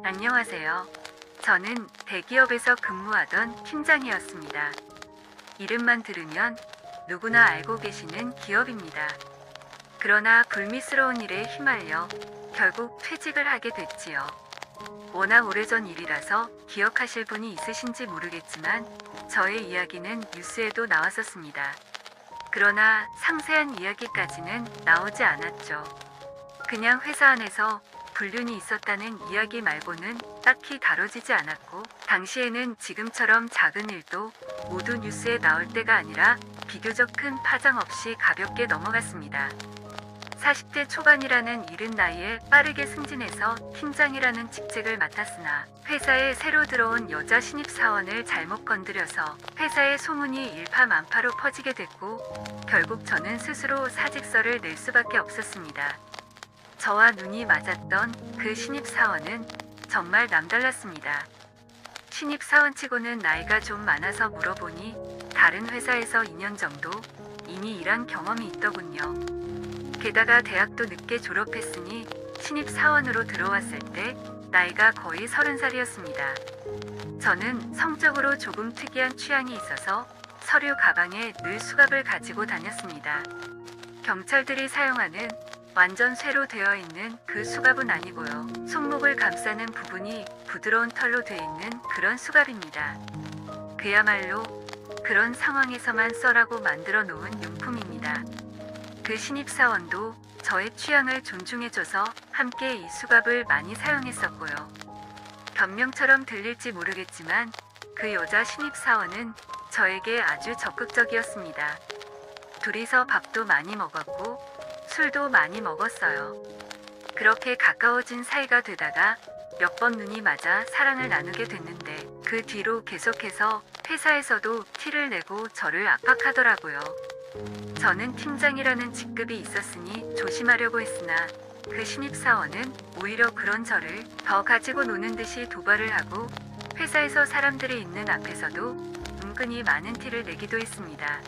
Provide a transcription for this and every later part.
안녕하세요. 저는 대기업에서 근무하던 팀장이었습니다. 이름만 들으면 누구나 알고 계시는 기업입니다. 그러나 불미스러운 일에 휘말려 결국 퇴직을 하게 됐지요. 워낙 오래전 일이라서 기억하실 분이 있으신지 모르겠지만 저의 이야기는 뉴스에도 나왔었습니다. 그러나 상세한 이야기까지는 나오지 않았죠. 그냥 회사 안에서 불륜이 있었다는 이야기 말고는 딱히 다뤄지지 않았고, 당시에는 지금처럼 작은 일도 모두 뉴스에 나올 때가 아니라 비교적 큰 파장 없이 가볍게 넘어갔습니다. 40대 초반이라는 이른 나이에 빠르게 승진해서 팀장이라는 직책을 맡았으나 회사에 새로 들어온 여자 신입사원을 잘못 건드려서 회사의 소문이 일파만파로 퍼지게 됐고, 결국 저는 스스로 사직서를 낼 수밖에 없었습니다. 저와 눈이 맞았던 그 신입사원은 정말 남달랐습니다. 신입사원치고는 나이가 좀 많아서 물어보니 다른 회사에서 2년 정도 이미 일한 경험이 있더군요. 게다가 대학도 늦게 졸업했으니 신입사원으로 들어왔을 때 나이가 거의 30살이었습니다. 저는 성적으로 조금 특이한 취향이 있어서 서류 가방에 늘 수갑을 가지고 다녔습니다. 경찰들이 사용하는 완전 쇠로 되어 있는 그 수갑은 아니고요. 손목을 감싸는 부분이 부드러운 털로 되어 있는 그런 수갑입니다. 그야말로 그런 상황에서만 써라고 만들어 놓은 용품입니다. 그 신입사원도 저의 취향을 존중해줘서 함께 이 수갑을 많이 사용했었고요. 변명처럼 들릴지 모르겠지만 그 여자 신입사원은 저에게 아주 적극적이었습니다. 둘이서 밥도 많이 먹었고 술도 많이 먹었어요. 그렇게 가까워진 사이가 되다가 몇 번 눈이 맞아 사랑을 나누게 됐는데, 그 뒤로 계속해서 회사에서도 티를 내고 저를 압박하더라고요. 저는 팀장이라는 직급이 있었으니 조심하려고 했으나 그 신입사원은 오히려 그런 저를 더 가지고 노는 듯이 도발을 하고 회사에서 사람들이 있는 앞에서도 은근히 많은 티를 내기도 했습니다.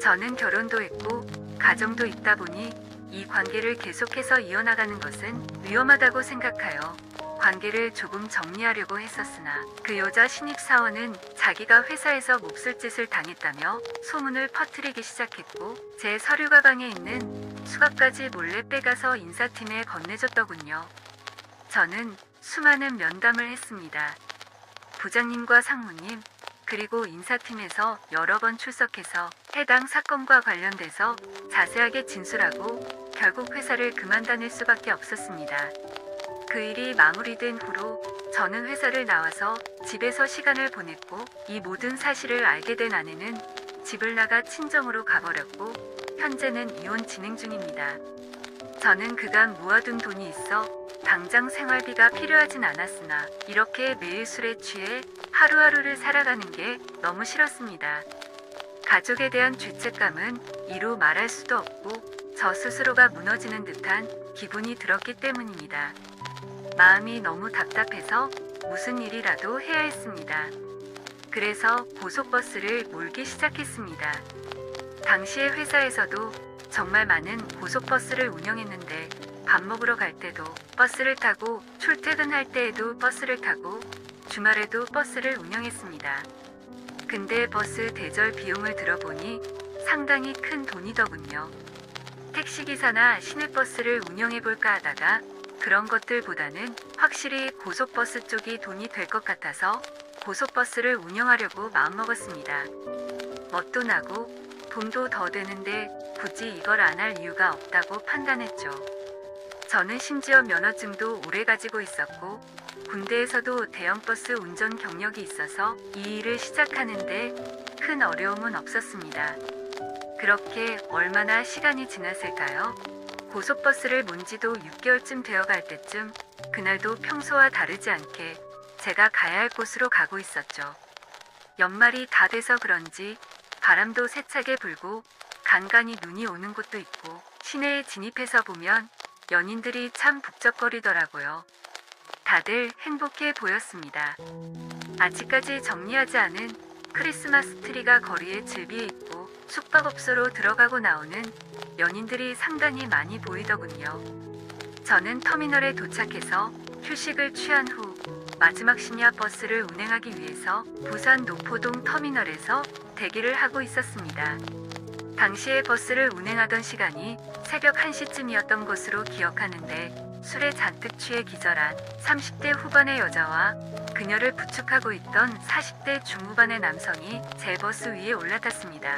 저는 결혼도 했고 가정도 있다 보니 이 관계를 계속해서 이어나가는 것은 위험하다고 생각하여 관계를 조금 정리하려고 했었으나, 그 여자 신입사원은 자기가 회사에서 몹쓸 짓을 당했다며 소문을 퍼뜨리기 시작했고, 제 서류 가방에 있는 수갑까지 몰래 빼가서 인사팀에 건네줬더군요. 저는 수많은 면담을 했습니다. 부장님과 상무님, 그리고 인사팀에서 여러 번 출석해서 해당 사건과 관련돼서 자세하게 진술하고 결국 회사를 그만 다닐 수밖에 없었습니다. 그 일이 마무리된 후로 저는 회사를 나와서 집에서 시간을 보냈고, 이 모든 사실을 알게 된 아내는 집을 나가 친정으로 가버렸고 현재는 이혼 진행 중입니다. 저는 그간 모아둔 돈이 있어 당장 생활비가 필요하진 않았으나 이렇게 매일 술에 취해 하루하루를 살아가는 게 너무 싫었습니다. 가족에 대한 죄책감은 이루 말할 수도 없고 저 스스로가 무너지는 듯한 기분이 들었기 때문입니다. 마음이 너무 답답해서 무슨 일이라도 해야 했습니다. 그래서 고속버스를 몰기 시작했습니다. 당시에 회사에서도 정말 많은 고속버스를 운영했는데, 밥 먹으러 갈 때도 버스를 타고 출퇴근할 때에도 버스를 타고 주말에도 버스를 운영했습니다. 근데 버스 대절 비용을 들어보니 상당히 큰 돈이더군요. 택시기사나 시내버스를 운영해볼까 하다가 그런 것들보다는 확실히 고속버스 쪽이 돈이 될 것 같아서 고속버스를 운영하려고 마음먹었습니다. 멋도 나고 돈도 더 되는데 굳이 이걸 안 할 이유가 없다고 판단했죠. 저는 심지어 면허증도 오래 가지고 있었고 군대에서도 대형버스 운전 경력이 있어서 이 일을 시작하는데 큰 어려움은 없었습니다. 그렇게 얼마나 시간이 지났을까요? 고속버스를 몬 지도 6개월쯤 되어갈 때쯤, 그날도 평소와 다르지 않게 제가 가야 할 곳으로 가고 있었죠. 연말이 다 돼서 그런지 바람도 세차게 불고 간간히 눈이 오는 곳도 있고, 시내에 진입해서 보면 연인들이 참 북적거리더라고요. 다들 행복해 보였습니다. 아직까지 정리하지 않은 크리스마스 트리가 거리에 즐비해 있고 숙박업소로 들어가고 나오는 연인들이 상당히 많이 보이더군요. 저는 터미널에 도착해서 휴식을 취한 후 마지막 심야 버스를 운행하기 위해서 부산 노포동 터미널에서 대기를 하고 있었습니다. 당시에 버스를 운행하던 시간이 새벽 1시쯤이었던 것으로 기억하는데 술에 잔뜩 취해 기절한 30대 후반의 여자와 그녀를 부축하고 있던 40대 중후반의 남성이 제 버스 위에 올라탔습니다.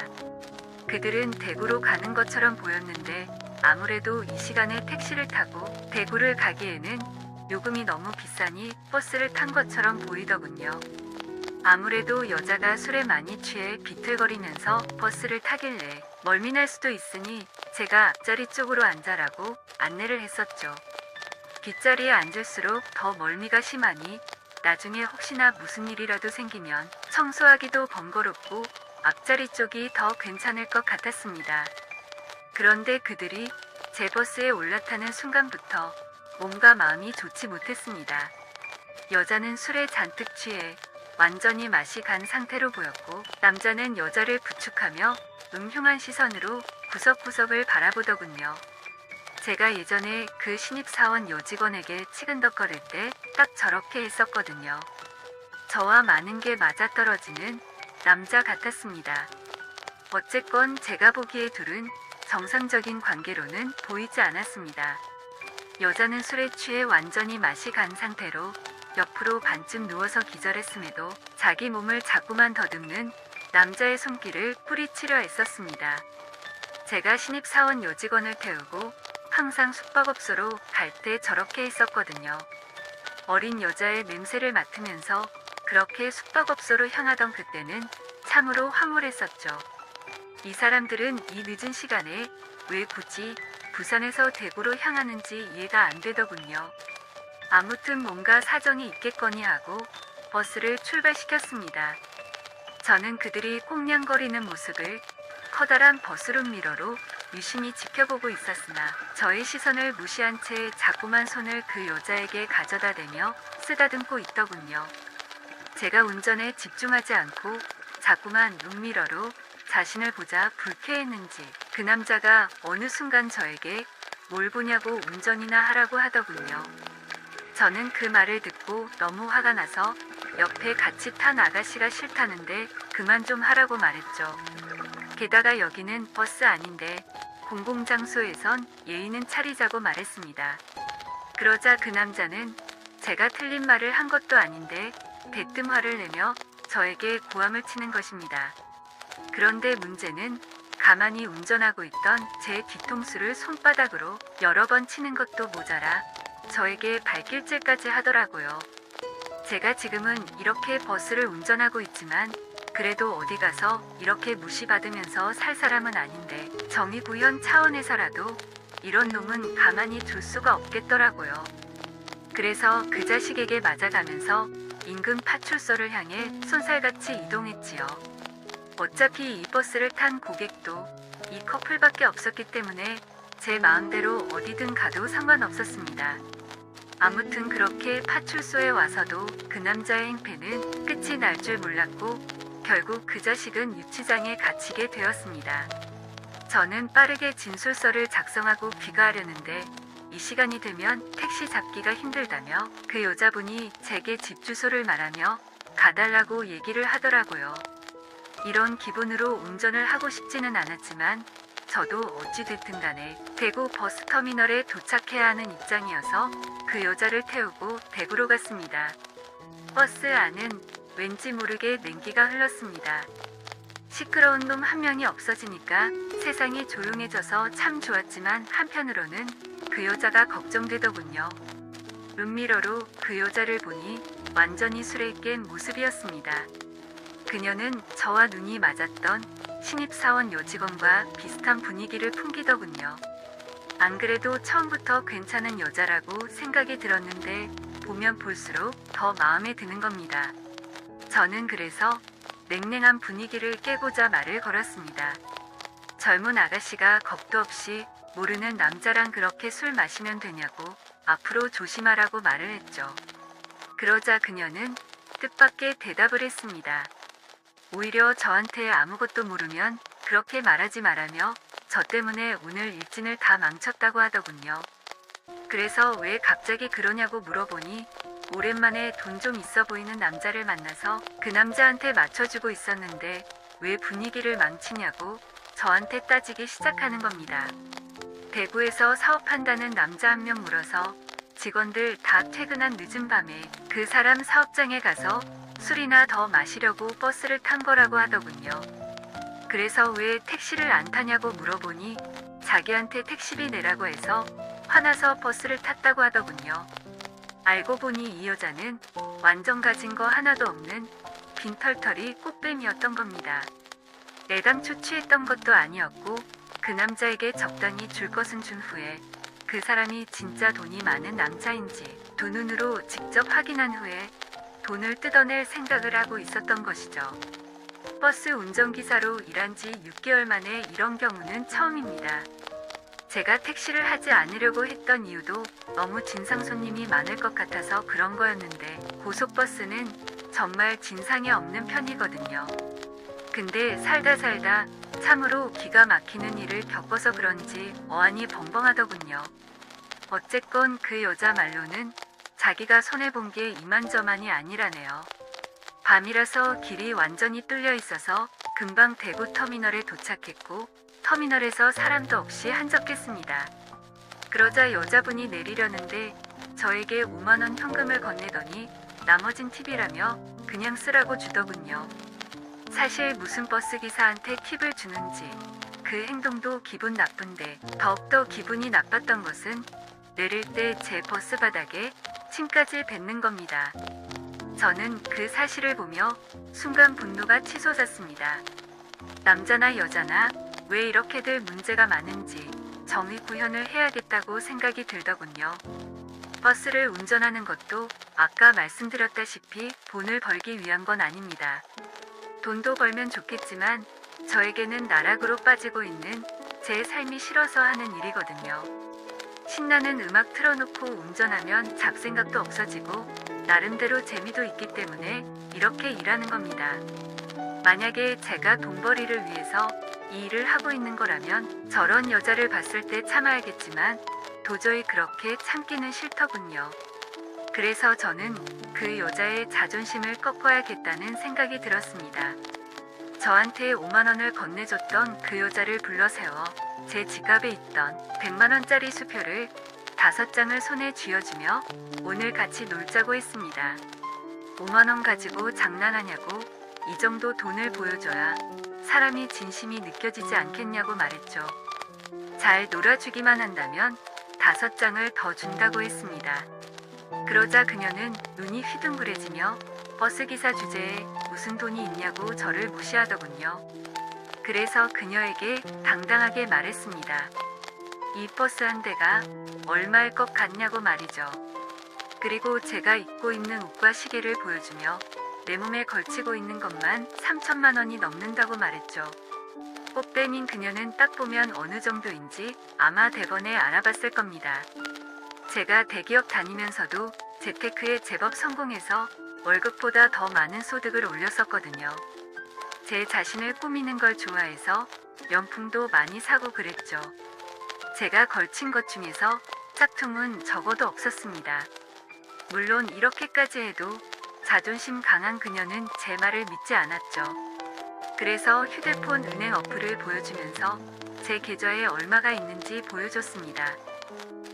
그들은 대구로 가는 것처럼 보였는데 아무래도 이 시간에 택시를 타고 대구를 가기에는 요금이 너무 비싸니 버스를 탄 것처럼 보이더군요. 아무래도 여자가 술에 많이 취해 비틀거리면서 버스를 타길래 멀미날 수도 있으니 제가 앞자리 쪽으로 앉아라고 안내를 했었죠. 뒷자리에 앉을수록 더 멀미가 심하니 나중에 혹시나 무슨 일이라도 생기면 청소하기도 번거롭고 앞자리 쪽이 더 괜찮을 것 같았습니다. 그런데 그들이 제 버스에 올라타는 순간부터 몸과 마음이 좋지 못했습니다. 여자는 술에 잔뜩 취해 완전히 맛이 간 상태로 보였고 남자는 여자를 부축하며 음흉한 시선으로 구석구석을 바라보더군요. 제가 예전에 그 신입사원 여직원에게 치근덕거릴 때 딱 저렇게 했었거든요. 저와 많은 게 맞아떨어지는 남자 같았습니다. 어쨌건 제가 보기에 둘은 정상적인 관계로는 보이지 않았습니다. 여자는 술에 취해 완전히 맛이 간 상태로 옆으로 반쯤 누워서 기절했음에도 자기 몸을 자꾸만 더듬는 남자의 손길을 뿌리치려 했었습니다. 제가 신입사원 여직원을 태우고 항상 숙박업소로 갈 때 저렇게 했었거든요. 어린 여자의 냄새를 맡으면서 그렇게 숙박업소로 향하던 그때는 참으로 황홀했었죠. 이 사람들은 이 늦은 시간에 왜 굳이 부산에서 대구로 향하는지 이해가 안 되더군요. 아무튼 뭔가 사정이 있겠거니 하고 버스를 출발시켰습니다. 저는 그들이 꽁냥거리는 모습을 커다란 버스룸 미러로 유심히 지켜보고 있었으나 저의 시선을 무시한 채 자꾸만 손을 그 여자에게 가져다 대며 쓰다듬고 있더군요. 제가 운전에 집중하지 않고 자꾸만 룸미러로 자신을 보자 불쾌했는지 그 남자가 어느 순간 저에게 뭘 보냐고 운전이나 하라고 하더군요. 저는 그 말을 듣고 너무 화가 나서 옆에 같이 탄 아가씨가 싫다는데 그만 좀 하라고 말했죠. 게다가 여기는 버스 아닌데 공공장소에선 예의는 차리자고 말했습니다. 그러자 그 남자는 제가 틀린 말을 한 것도 아닌데 대뜸 화를 내며 저에게 고함을 치는 것입니다. 그런데 문제는 가만히 운전하고 있던 제 뒤통수를 손바닥으로 여러 번 치는 것도 모자라 저에게 발길질까지 하더라고요. 제가 지금은 이렇게 버스를 운전하고 있지만 그래도 어디 가서 이렇게 무시받으면서 살 사람은 아닌데 정의 구현 차원에서라도 이런 놈은 가만히 둘 수가 없겠더라고요. 그래서 그 자식에게 맞아가면서 인근 파출소를 향해 손살같이 이동했지요. 어차피 이 버스를 탄 고객도 이 커플밖에 없었기 때문에 제 마음대로 어디든 가도 상관없었습니다. 아무튼 그렇게 파출소에 와서도 그 남자의 행패는 끝이 날 줄 몰랐고 결국 그 자식은 유치장에 갇히게 되었습니다. 저는 빠르게 진술서를 작성하고 귀가하려는데 이 시간이 되면 택시 잡기가 힘들다며 그 여자분이 제게 집 주소를 말하며 가달라고 얘기를 하더라고요. 이런 기분으로 운전을 하고 싶지는 않았지만 저도 어찌됐든 간에 대구 버스터미널에 도착해야 하는 입장이어서 그 여자를 태우고 대구로 갔습니다. 버스 안은 왠지 모르게 냉기가 흘렀습니다. 시끄러운 놈 한 명이 없어지니까 세상이 조용해져서 참 좋았지만 한편으로는 그 여자가 걱정되더군요. 룸미러로 그 여자를 보니 완전히 술에 깬 모습이었습니다. 그녀는 저와 눈이 맞았던 신입사원 여직원과 비슷한 분위기를 풍기더군요. 안 그래도 처음부터 괜찮은 여자라고 생각이 들었는데 보면 볼수록 더 마음에 드는 겁니다. 저는 그래서 냉랭한 분위기를 깨고자 말을 걸었습니다. 젊은 아가씨가 겁도 없이 모르는 남자랑 그렇게 술 마시면 되냐고 앞으로 조심하라고 말을 했죠. 그러자 그녀는 뜻밖의 대답을 했습니다. 오히려 저한테 아무것도 모르면 그렇게 말하지 말라며 저 때문에 오늘 일진을 다 망쳤다고 하더군요. 그래서 왜 갑자기 그러냐고 물어보니 오랜만에 돈 좀 있어 보이는 남자를 만나서 그 남자한테 맞춰주고 있었는데 왜 분위기를 망치냐고 저한테 따지기 시작하는 겁니다. 대구에서 사업한다는 남자 한 명 물어서 직원들 다 퇴근한 늦은 밤에 그 사람 사업장에 가서 술이나 더 마시려고 버스를 탄 거라고 하더군요. 그래서 왜 택시를 안 타냐고 물어보니 자기한테 택시비 내라고 해서 화나서 버스를 탔다고 하더군요. 알고 보니 이 여자는 완전 가진 거 하나도 없는 빈털털이 꽃뱀이었던 겁니다. 애당초 취했던 것도 아니었고 그 남자에게 적당히 줄 것은 준 후에 그 사람이 진짜 돈이 많은 남자인지 두 눈으로 직접 확인한 후에 돈을 뜯어낼 생각을 하고 있었던 것이죠. 버스 운전기사로 일한 지 6개월 만에 이런 경우는 처음입니다. 제가 택시를 하지 않으려고 했던 이유도 너무 진상 손님이 많을 것 같아서 그런 거였는데 고속버스는 정말 진상이 없는 편이거든요. 근데 살다 참으로 기가 막히는 일을 겪어서 그런지 어안이 벙벙하더군요. 어쨌건 그 여자 말로는 자기가 손해본 게 이만저만이 아니라네요. 밤이라서 길이 완전히 뚫려 있어서 금방 대구 터미널에 도착했고 터미널에서 사람도 없이 한적했습니다. 그러자 여자분이 내리려는데 저에게 5만원 현금을 건네더니 나머진 팁이라며 그냥 쓰라고 주더군요. 사실 무슨 버스기사한테 팁을 주는지 그 행동도 기분 나쁜데 더욱더 기분이 나빴던 것은 내릴 때 제 버스 바닥에 침까지 뱉는 겁니다. 저는 그 사실을 보며 순간 분노가 치솟았습니다. 남자나 여자나 왜 이렇게들 문제가 많은지 정의 구현을 해야겠다고 생각이 들더군요. 버스를 운전하는 것도 아까 말씀드렸다시피 돈을 벌기 위한 건 아닙니다. 돈도 벌면 좋겠지만 저에게는 나락으로 빠지고 있는 제 삶이 싫어서 하는 일이거든요. 신나는 음악 틀어놓고 운전하면 잡생각도 없어지고 나름대로 재미도 있기 때문에 이렇게 일하는 겁니다. 만약에 제가 돈벌이를 위해서 이 일을 하고 있는 거라면 저런 여자를 봤을 때 참아야겠지만 도저히 그렇게 참기는 싫더군요. 그래서 저는 그 여자의 자존심을 꺾어야겠다는 생각이 들었습니다. 저한테 5만원을 건네줬던 그 여자를 불러세워 제 지갑에 있던 100만원짜리 수표를 5장을 손에 쥐어주며 오늘 같이 놀자고 했습니다. 5만원 가지고 장난하냐고 이 정도 돈을 보여줘야 사람이 진심이 느껴지지 않겠냐고 말했죠. 잘 놀아주기만 한다면 5장을 더 준다고 했습니다. 그러자 그녀는 눈이 휘둥그레지며 버스기사 주제에 무슨 돈이 있냐고 저를 무시하더군요. 그래서 그녀에게 당당하게 말했습니다. 이 버스 한 대가 얼마일 것 같냐고 말이죠. 그리고 제가 입고 있는 옷과 시계를 보여주며 내 몸에 걸치고 있는 것만 3천만 원이 넘는다고 말했죠. 꽃뱀인 그녀는 딱 보면 어느 정도인지 아마 대번에 알아봤을 겁니다. 제가 대기업 다니면서도 재테크에 제법 성공해서 월급보다 더 많은 소득을 올렸었거든요. 제 자신을 꾸미는 걸 좋아해서 명품도 많이 사고 그랬죠. 제가 걸친 것 중에서 짝퉁은 적어도 없었습니다. 물론 이렇게까지 해도 자존심 강한 그녀는 제 말을 믿지 않았죠. 그래서 휴대폰 은행 어플을 보여주면서 제 계좌에 얼마가 있는지 보여줬습니다.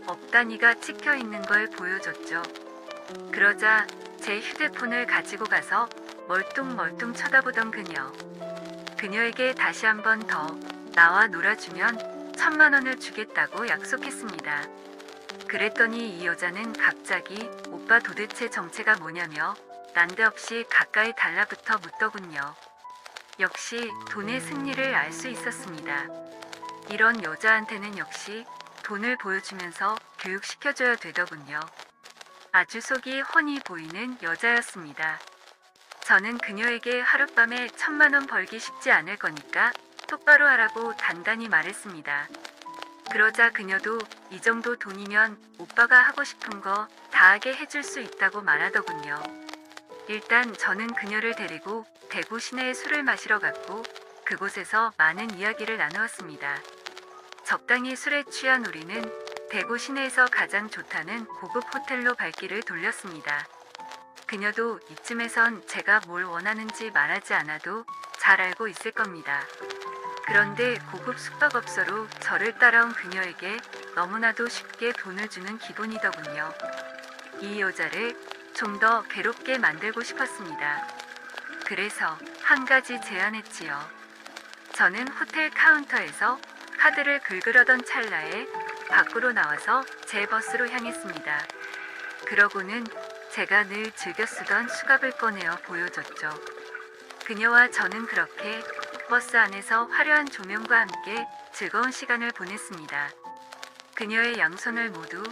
업 단위가 찍혀 있는 걸 보여줬죠. 그러자 제 휴대폰을 가지고 가서 멀뚱멀뚱 쳐다보던 그녀. 그녀에게 다시 한 번 더 나와 놀아주면 1,000만원을 주겠다고 약속했습니다. 그랬더니 이 여자는 갑자기 오빠 도대체 정체가 뭐냐며 난데없이 가까이 달라붙어 묻더군요. 역시 돈의 승리를 알 수 있었습니다. 이런 여자한테는 역시 돈을 보여주면서 교육시켜줘야 되더군요. 아주 속이 훤히 보이는 여자였습니다. 저는 그녀에게 하룻밤에 1,000만원 벌기 쉽지 않을 거니까 똑바로 하라고 단단히 말했습니다. 그러자 그녀도 이 정도 돈이면 오빠가 하고 싶은 거 다 하게 해줄 수 있다고 말하더군요. 일단 저는 그녀를 데리고 대구 시내에 술을 마시러 갔고 그곳에서 많은 이야기를 나누었습니다. 적당히 술에 취한 우리는 대구 시내에서 가장 좋다는 고급 호텔로 발길을 돌렸습니다. 그녀도 이쯤에선 제가 뭘 원하는지 말하지 않아도 잘 알고 있을 겁니다. 그런데 고급 숙박업소로 저를 따라온 그녀에게 너무나도 쉽게 돈을 주는 기분이더군요. 이 여자를 좀 더 괴롭게 만들고 싶었습니다. 그래서 한 가지 제안했지요. 저는 호텔 카운터에서 카드를 긁으려던 찰나에 밖으로 나와서 제 버스로 향했습니다. 그러고는 제가 늘 즐겨 쓰던 수갑을 꺼내어 보여줬죠. 그녀와 저는 그렇게 버스 안에서 화려한 조명과 함께 즐거운 시간을 보냈습니다. 그녀의 양손을 모두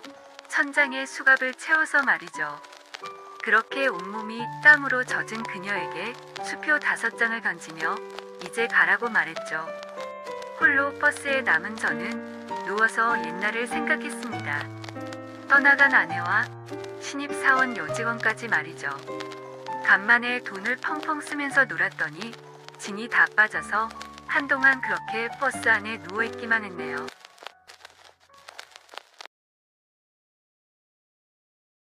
천장에 수갑을 채워서 말이죠. 그렇게 온몸이 땀으로 젖은 그녀에게 수표 5장을 던지며 이제 가라고 말했죠. 홀로 버스에 남은 저는 누워서 옛날을 생각했습니다. 떠나간 아내와 신입사원 여직원까지 말이죠. 간만에 돈을 펑펑 쓰면서 놀았더니 진이 다 빠져서 한동안 그렇게 버스 안에 누워있기만 했네요.